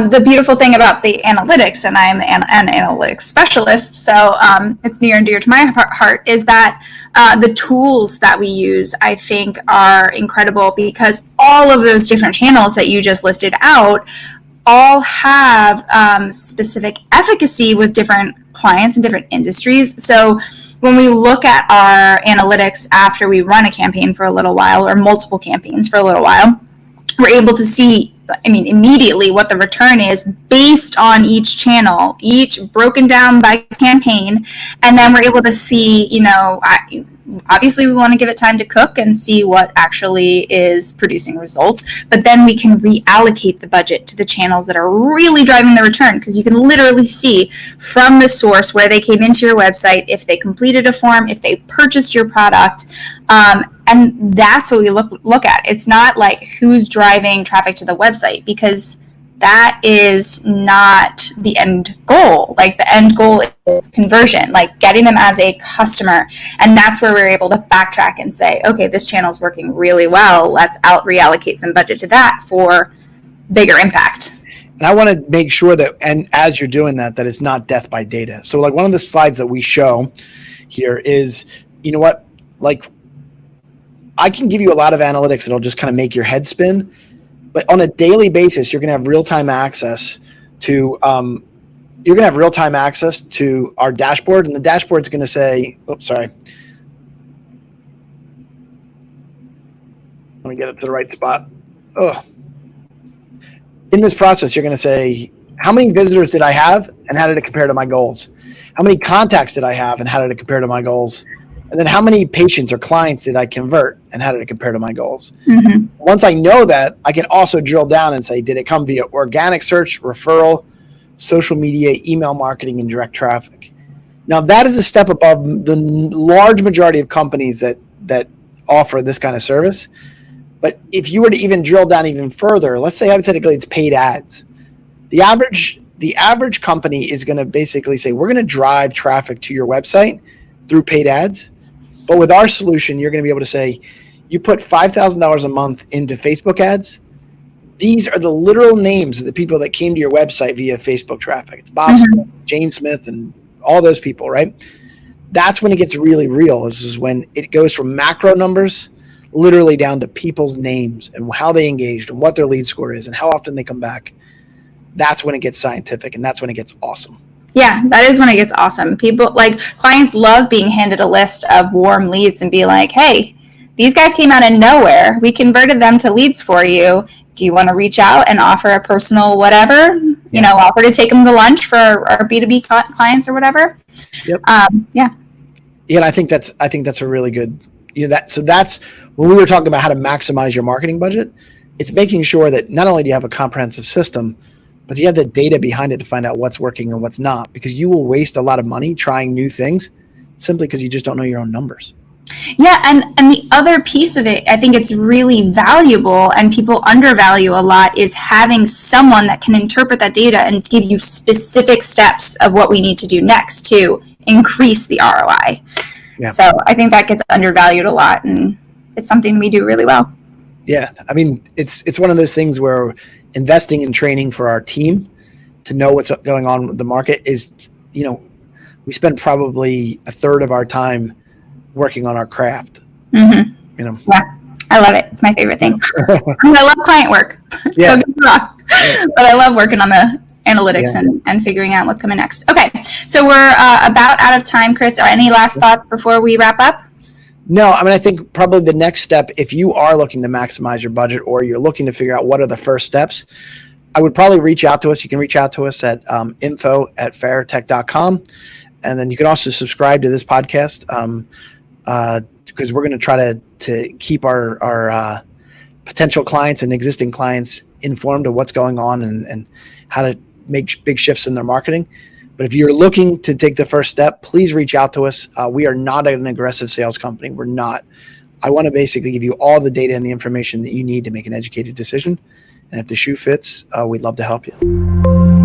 the beautiful thing about the analytics, and I'm an analytics specialist, so it's near and dear to my heart, is that the tools that we use, I think, are incredible, because all of those different channels that you just listed out all have specific efficacy with different clients and different industries. So when we look at our analytics after we run a campaign for a little while, or multiple campaigns for a little while, we're able to see, immediately what the return is based on each channel, each broken down by campaign. And then we're able to see, obviously we want to give it time to cook and see what actually is producing results, but then we can reallocate the budget to the channels that are really driving the return, because you can literally see from the source where they came into your website, if they completed a form, if they purchased your product, and that's what we look at. It's not like who's driving traffic to the website, because that is not the end goal. Like, the end goal is conversion, like getting them as a customer. And that's where we're able to backtrack and say, okay, this channel is working really well. Let's reallocate some budget to that for bigger impact. And I want to make sure that, and as you're doing that it's not death by data. So like one of the slides that we show here is, like I can give you a lot of analytics that'll just kind of make your head spin. But on a daily basis, you're going to have real-time access to our dashboard, and the dashboard's going to say, oops, sorry. Let me get it to the right spot. Oh. In this process, you're going to say, how many visitors did I have, and how did it compare to my goals? How many contacts did I have, and how did it compare to my goals? And then how many patients or clients did I convert, and how did it compare to my goals? Mm-hmm. Once I know that, I can also drill down and say, did it come via organic search, referral, social media, email marketing, and direct traffic? Now, that is a step above the large majority of companies that offer this kind of service. But if you were to even drill down even further, let's say hypothetically it's paid ads. The average company is going to basically say, we're going to drive traffic to your website through paid ads. But with our solution, you're going to be able to say, you put $5,000 a month into Facebook ads. These are the literal names of the people that came to your website via Facebook traffic. It's Bob Smith, Jane Smith, and all those people, right? That's when it gets really real. This is when it goes from macro numbers literally down to people's names and how they engaged and what their lead score is and how often they come back. That's when it gets scientific, and that's when it gets awesome. Yeah, that is when it gets awesome. Clients love being handed a list of warm leads and be like, hey, these guys came out of nowhere. We converted them to leads for you. Do you want to reach out and offer a personal whatever, offer to take them to lunch for our B2B clients or whatever? Yep. Yeah. Yeah, and I think that's a really good, so that's when we were talking about how to maximize your marketing budget. It's making sure that not only do you have a comprehensive system, but you have the data behind it to find out what's working and what's not, because you will waste a lot of money trying new things simply because you just don't know your own numbers. Yeah, and the other piece of it, I think it's really valuable and people undervalue a lot, is having someone that can interpret that data and give you specific steps of what we need to do next to increase the ROI. Yeah. So I think that gets undervalued a lot, and it's something we do really well. Yeah, I mean, it's one of those things where investing in training for our team to know what's going on with the market is, we spend probably a third of our time working on our craft. Mm-hmm. Yeah, I love it. It's my favorite thing. I love client work. Yeah. Don't get me wrong. But I love working on the analytics and figuring out what's coming next. Okay, so we're about out of time, Chris. Are any last thoughts before we wrap up? No, I mean, I think probably the next step, if you are looking to maximize your budget or you're looking to figure out what are the first steps, I would probably reach out to us. You can reach out to us at info@farotech.com. And then you can also subscribe to this podcast because we're going to try to keep our potential clients and existing clients informed of what's going on and how to make big shifts in their marketing. But if you're looking to take the first step, please reach out to us. We are not an aggressive sales company. We're not. I want to basically give you all the data and the information that you need to make an educated decision. And if the shoe fits, we'd love to help you.